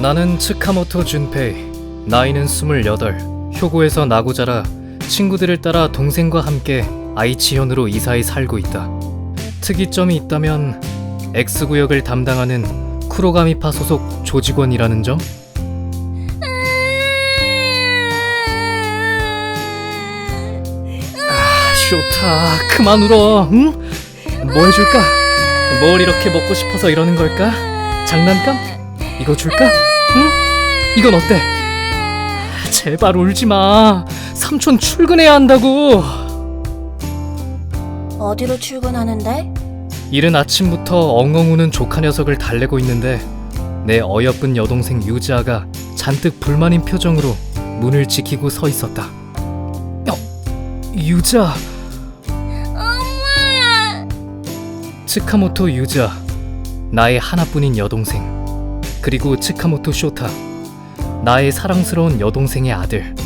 나는 츠카모토 준페이. 나이는 28. 효고에서 나고 자라 친구들을 따라 동생과 함께 아이치현으로 이사해 살고 있다. 특이점이 있다면 X구역을 담당하는 쿠로가미파 소속 조직원이라는 점? 쇼타, 그만 울어. 응? 뭐 해줄까? 뭘 이렇게 먹고 싶어서 이러는 걸까? 장난감? 이거 줄까? 응? 이건 어때? 제발 울지 마. 삼촌 출근해야 한다고. 어디로 출근하는데? 이른 아침부터 엉엉 우는 조카 녀석을 달래고 있는데 내 어여쁜 여동생 유지아가 잔뜩 불만인 표정으로 문을 지키고 서 있었다. 유지아. 엄마! 츠카모토 유지아, 나의 하나뿐인 여동생. 그리고 츠카모토 쇼타, 나의 사랑스러운 여동생의 아들.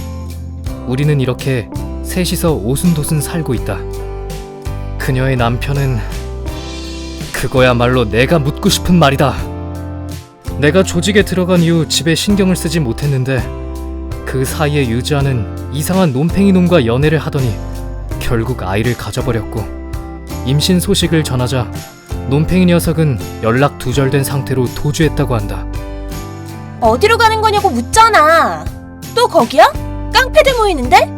우리는 이렇게 셋이서 오순도순 살고 있다. 그녀의 남편은 그거야말로 내가 묻고 싶은 말이다. 내가 조직에 들어간 이후 집에 신경을 쓰지 못했는데 그 사이에 유지아는 이상한 논팽이 놈과 연애를 하더니 결국 아이를 가져버렸고, 임신 소식을 전하자 논팽이 녀석은 연락 두절된 상태로 도주했다고 한다. 어디로 가는 거냐고 묻잖아. 또 거기야? 깡패들 모이는데?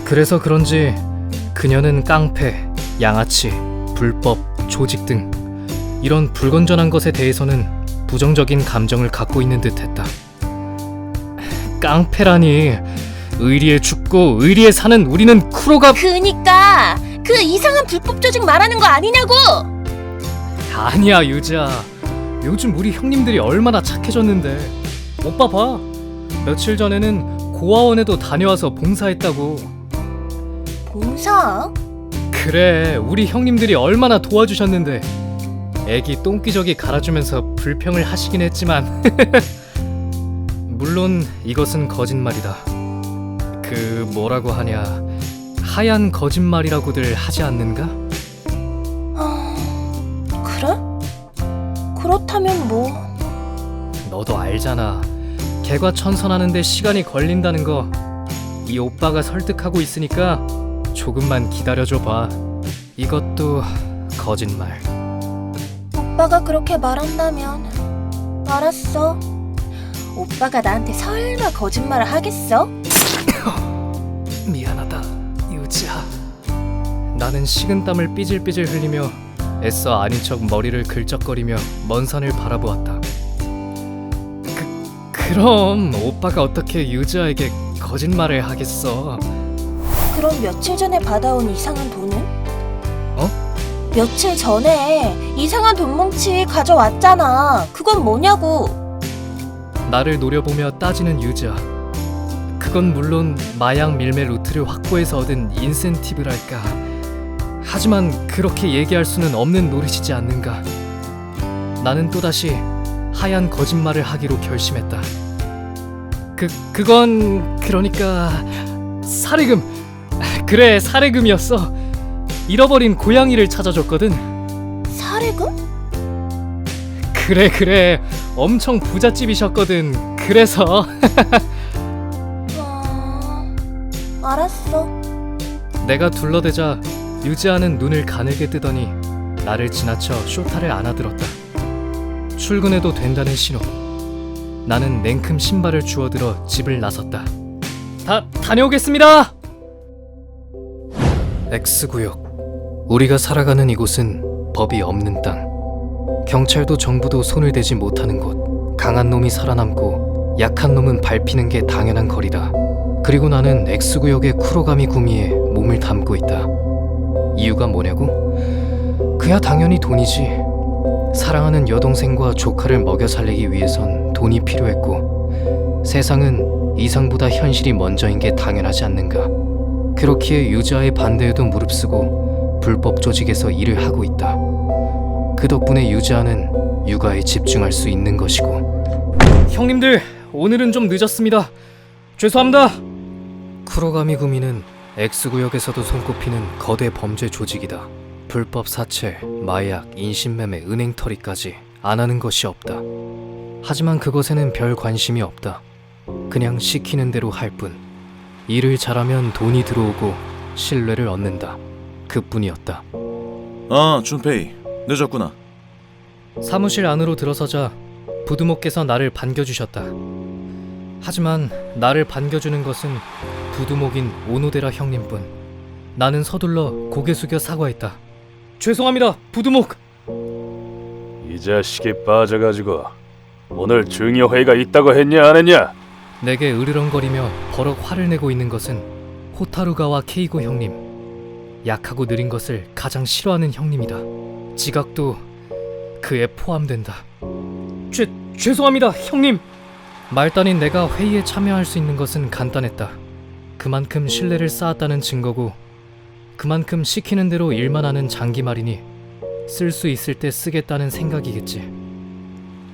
그래서 그런지 그녀는 깡패, 양아치, 불법, 조직 등 이런 불건전한 것에 대해서는 부정적인 감정을 갖고 있는 듯했다. 깡패라니. 의리에 죽고 의리에 사는 우리는 쿠로가... 그니까 그 이상한 불법 조직 말하는 거 아니냐고! 아니야 유지야, 요즘 우리 형님들이 얼마나 착해졌는데. 오빠 봐, 며칠 전에는 고아원에도 다녀와서 봉사했다고. 봉사? 그래, 우리 형님들이 얼마나 도와주셨는데. 애기 똥기저귀 갈아주면서 불평을 하시긴 했지만 물론 이것은 거짓말이다. 그 뭐라고 하냐, 하얀 거짓말이라고들 하지 않는가? 그래? 그렇다면 뭐... 너도 알잖아, 개과천선하는데 시간이 걸린다는 거. 이 오빠가 설득하고 있으니까 조금만 기다려줘 봐. 이것도 거짓말. 오빠가 그렇게 말한다면 알았어. 오빠가 나한테 설마 거짓말을 하겠어? 미안하다 유지아. 나는 식은땀을 삐질삐질 흘리며 애써 아닌 척 머리를 긁적거리며 먼 산을 바라보았다. 그럼 오빠가 어떻게 유지아에게 거짓말을 하겠어? 그럼 며칠 전에 받아온 이상한 돈은? 어? 며칠 전에 이상한 돈 뭉치 가져왔잖아. 그건 뭐냐고. 나를 노려보며 따지는 유지아. 그건 물론 마약 밀매 루트를 확보해서 얻은 인센티브랄까. 하지만 그렇게 얘기할 수는 없는 노릇이지 않는가. 나는 또다시 하얀 거짓말을 하기로 결심했다. 그건 그러니까 사례금. 그래, 사례금이었어. 잃어버린 고양이를 찾아줬거든. 사례금? 그래, 엄청 부잣집이셨거든. 그래서 알았어. 내가 둘러대자 유지아는 눈을 가늘게 뜨더니 나를 지나쳐 쇼타를 안아들었다. 출근해도 된다는 신호. 나는 냉큼 신발을 주워들어 집을 나섰다. 다녀오겠습니다. X구역. 우리가 살아가는 이곳은 법이 없는 땅. 경찰도 정부도 손을 대지 못하는 곳. 강한 놈이 살아남고 약한 놈은 밟히는 게 당연한 거리다. 그리고 나는 X구역의 쿠로가미 구미에 몸을 담고 있다. 이유가 뭐냐고? 그야 당연히 돈이지. 사랑하는 여동생과 조카를 먹여 살리기 위해선 돈이 필요했고, 세상은 이상보다 현실이 먼저인 게 당연하지 않는가. 그렇기에 유지아의 반대에도 무릅쓰고 불법 조직에서 일을 하고 있다. 그 덕분에 유지아는 육아에 집중할 수 있는 것이고. 형님들, 오늘은 좀 늦었습니다. 죄송합니다. 쿠로가미 구미는 X구역에서도 손꼽히는 거대 범죄 조직이다. 불법 사채, 마약, 인신매매, 은행털이까지 안 하는 것이 없다. 하지만 그것에는 별 관심이 없다. 그냥 시키는 대로 할 뿐. 일을 잘하면 돈이 들어오고 신뢰를 얻는다. 그뿐이었다. 아, 준페이. 늦었구나. 사무실 안으로 들어서자 부두목께서 나를 반겨주셨다. 하지만 나를 반겨주는 것은 부두목인 오노데라 형님뿐. 나는 서둘러 고개 숙여 사과했다. 죄송합니다, 부두목. 이 자식이 빠져가지고 오늘 중요회의가 있다고 했냐 안 했냐? 내게 으르렁거리며 버럭 화를 내고 있는 것은 호타루가와 케이고 형님. 약하고 느린 것을 가장 싫어하는 형님이다. 지각도 그에 포함된다. 죄송합니다, 형님. 말단인 내가 회의에 참여할 수 있는 것은 간단했다. 그만큼 신뢰를 쌓았다는 증거고, 그만큼 시키는 대로 일만 하는 장기말이니 쓸 수 있을 때 쓰겠다는 생각이겠지.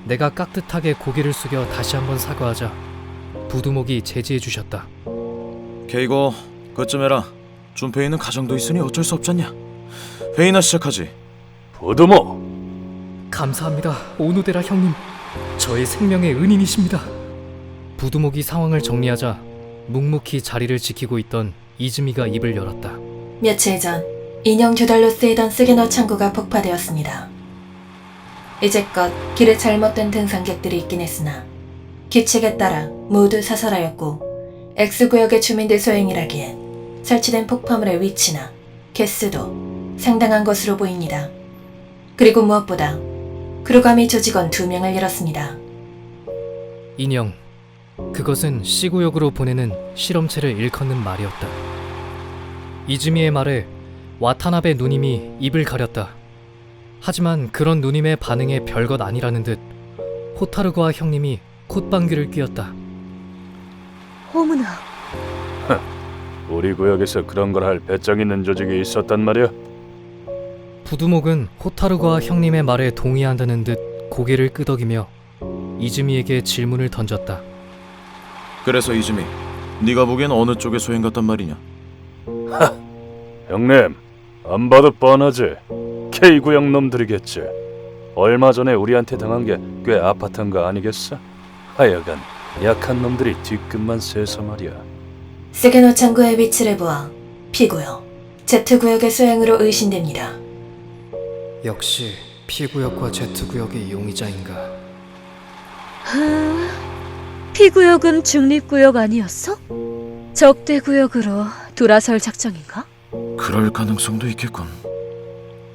내가 깍듯하게 고개를 숙여 다시 한번 사과하자 부두목이 제지해 주셨다. 케이고, 그쯤 해라. 준페이는 가정도 있으니 어쩔 수 없잖냐. 회의나 시작하지. 부두모, 감사합니다, 오노데라 형님. 저의 생명의 은인이십니다. 부두목이 상황을 정리하자 묵묵히 자리를 지키고 있던 이즈미가 입을 열었다. 며칠 전 인형 조달로 쓰이던 스게너 창구가 폭파되었습니다. 이제껏 길에 잘못된 등산객들이 있긴 했으나 규칙에 따라 모두 사살하였고 X구역의 주민들 소행이라기엔 설치된 폭파물의 위치나 개수도 상당한 것으로 보입니다. 그리고 무엇보다 크루가미 조직원 2명을 잃었습니다. 인형, 그것은 C구역으로 보내는 실험체를 일컫는 말이었다. 이즈미의 말에 와타나베 누님이 입을 가렸다. 하지만 그런 누님의 반응에 별것 아니라는 듯 호타루가 형님이 콧방귀를 뀌었다. 어머나, 우리 구역에서 그런 걸 할 배짱 있는 조직이 있었단 말이야? 부두목은 호타루가 형님의 말에 동의한다는 듯 고개를 끄덕이며 이즈미에게 질문을 던졌다. 그래서 이즈미, 네가 보기엔 어느 쪽의 소행 같단 말이냐? 형님, 안 봐도 뻔하지. K구역 놈들이겠지. 얼마 전에 우리한테 당한 게 꽤 아팠던 거 아니겠어? 하여간 약한 놈들이 뒤끝만 세서 말이야. 스게너 창구의 위치를 보아 P구역, Z구역의 소행으로 의심됩니다. 역시 P구역과 Z구역의 용의자인가. P구역은 중립구역 아니었어? 적대구역으로 돌아설 작정인가? 그럴 가능성도 있겠군.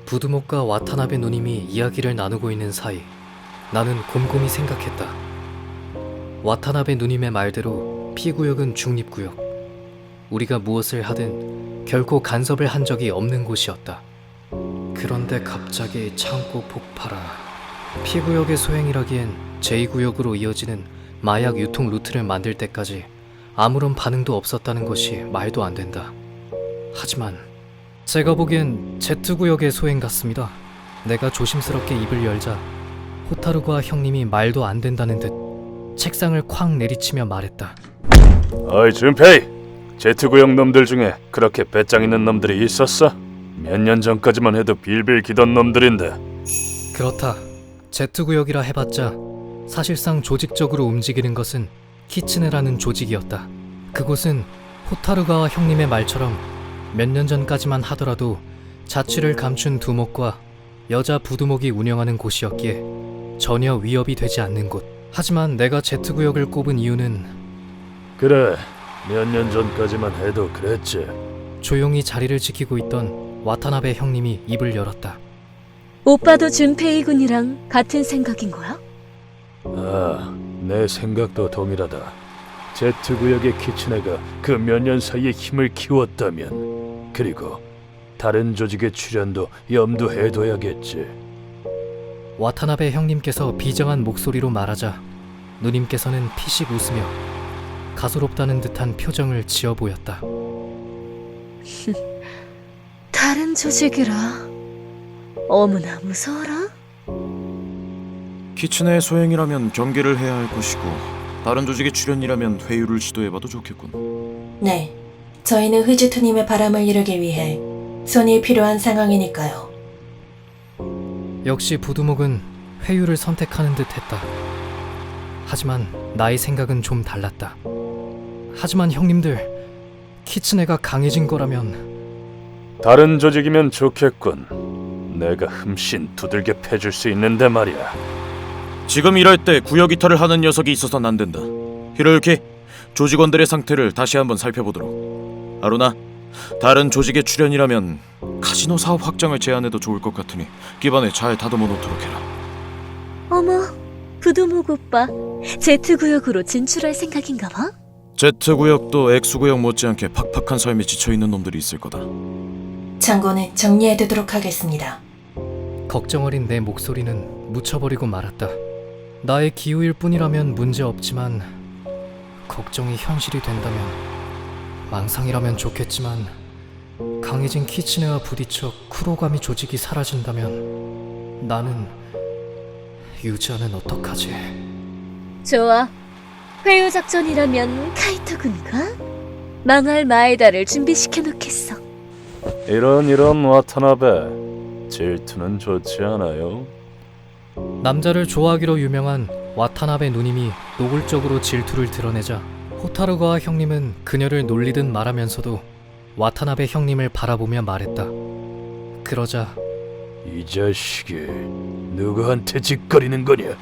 부두목과 와타나베 누님이 이야기를 나누고 있는 사이 나는 곰곰이 생각했다. 와타나베 누님의 말대로 P구역은 중립구역. 우리가 무엇을 하든 결코 간섭을 한 적이 없는 곳이었다. 그런데 갑자기 창고 폭파라. P구역의 소행이라기엔 J구역으로 이어지는 마약 유통 루트를 만들 때까지 아무런 반응도 없었다는 것이 말도 안 된다. 하지만 제가 보기엔 Z구역의 소행 같습니다. 내가 조심스럽게 입을 열자 호타루가 형님이 말도 안 된다는 듯 책상을 쾅 내리치며 말했다. 어이 준페이, Z구역 놈들 중에 그렇게 배짱 있는 놈들이 있었어? 몇 년 전까지만 해도 빌빌 기던 놈들인데. 그렇다. Z구역이라 해봤자 사실상 조직적으로 움직이는 것은 키츠네라는 조직이었다. 그곳은 호타루가 형님의 말처럼 몇 년 전까지만 하더라도 자취를 감춘 두목과 여자 부두목이 운영하는 곳이었기에 전혀 위협이 되지 않는 곳. 하지만 내가 Z구역을 꼽은 이유는 그래, 몇 년 전까지만 해도 그랬지. 조용히 자리를 지키고 있던 와타나베 형님이 입을 열었다. 오빠도 준페이 군이랑 같은 생각인 거야? 아, 내 생각도 동일하다. Z구역의 키츠네가 그 몇 년 사이에 힘을 키웠다면, 그리고 다른 조직의 출현도 염두해둬야겠지. 와타나베 형님께서 비장한 목소리로 말하자 누님께서는 피식 웃으며 가소롭다는 듯한 표정을 지어 보였다. 다른 조직이라 어머나 무서워라. 키츠네의 소행이라면 경계를 해야 할 것이고, 다른 조직의 출연이라면 회유를 시도해봐도 좋겠군. 네, 저희는 흐즈투님의 바람을 이루기 위해 손이 필요한 상황이니까요. 역시 부두목은 회유를 선택하는 듯 했다. 하지만 나의 생각은 좀 달랐다. 하지만 형님들, 키츠네가 강해진 거라면 다른 조직이면 좋겠군. 내가 흠씬 두들겨 패줄 수 있는데 말이야. 지금 일할 때 구역 이탈을 하는 녀석이 있어서는 안 된다. 히로유키, 조직원들의 상태를 다시 한번 살펴보도록. 아루나, 다른 조직의 출연이라면 카지노 사업 확장을 제안해도 좋을 것 같으니 기반에 잘 다듬어 놓도록 해라. 어머, 부두목 오빠, Z구역으로 진출할 생각인가 봐? Z구역도 X구역 못지않게 팍팍한 삶에 지쳐있는 놈들이 있을 거다. 창고는 정리해두도록 하겠습니다. 걱정 어린 내 목소리는 묻혀버리고 말았다. 나의 기우일 뿐이라면 문제 없지만 걱정이 현실이 된다면, 망상이라면 좋겠지만 강해진 키츠네와 부딪혀 쿠로가미 조직이 사라진다면 나는, 유지아는 어떡하지? 좋아. 회유 작전이라면 카이토군과 망할 마에다를 준비시켜 놓겠어. 이런 와타나베, 질투는 좋지 않아요? 남자를 좋아하기로 유명한 와타나베 누님이 노골적으로 질투를 드러내자 호타루가와 형님은 그녀를 놀리듯 말하면서도 와타나베 형님을 바라보며 말했다. 그러자 이 자식이 누구한테 짓거리는 거냐?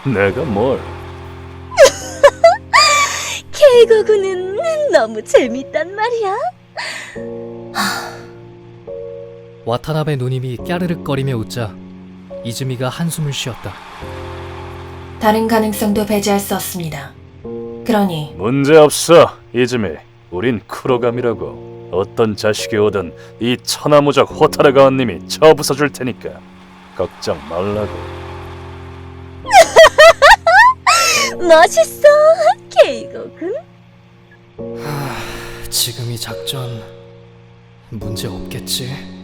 내가 뭘? 케이거군은 너무 재밌단 말이야. 와타나베 누님이 까르륵거리며 웃자 이즈미가 한숨을 쉬었다. 다른 가능성도 배제할 수 없습니다. 그러니 문제 없어, 이즈미. 우린 쿠로감이라고. 어떤 자식이 오든 이 천하무적 호타르가와님이 쳐부숴줄 테니까 걱정 말라고. 멋있어, 케이거군. 지금 이 작전 문제 없겠지?